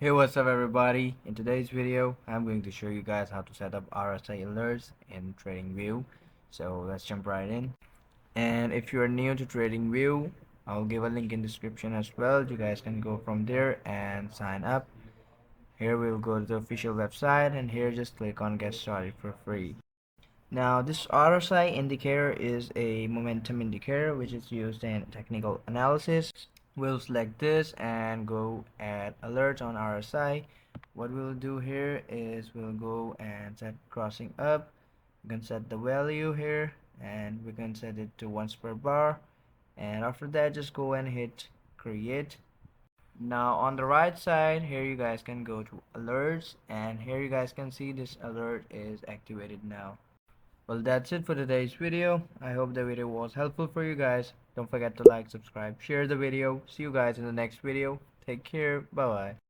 Hey, what's up everybody? In today's video, I'm going to show you guys how to set up RSI alerts in Tradingview. So let's jump right in. And if you're new to Tradingview, I'll give a link in description as well. You guys can go from there and sign up. Here we'll go to the official website and here just click on get started for free. Now this RSI indicator is a momentum indicator which is used in technical analysis. We'll select this and go at alerts on RSI. What we'll do here is we'll go and set crossing up. We can set the value here and we can set it to once per bar, and after that just go and hit create. Now on the right side here you guys can go to alerts, and here you guys can see this alert is activated now. Well, that's it for today's video. I hope the video was helpful for you guys. Don't forget to like, subscribe, share the video. See you guys in the next video. Take care. Bye bye.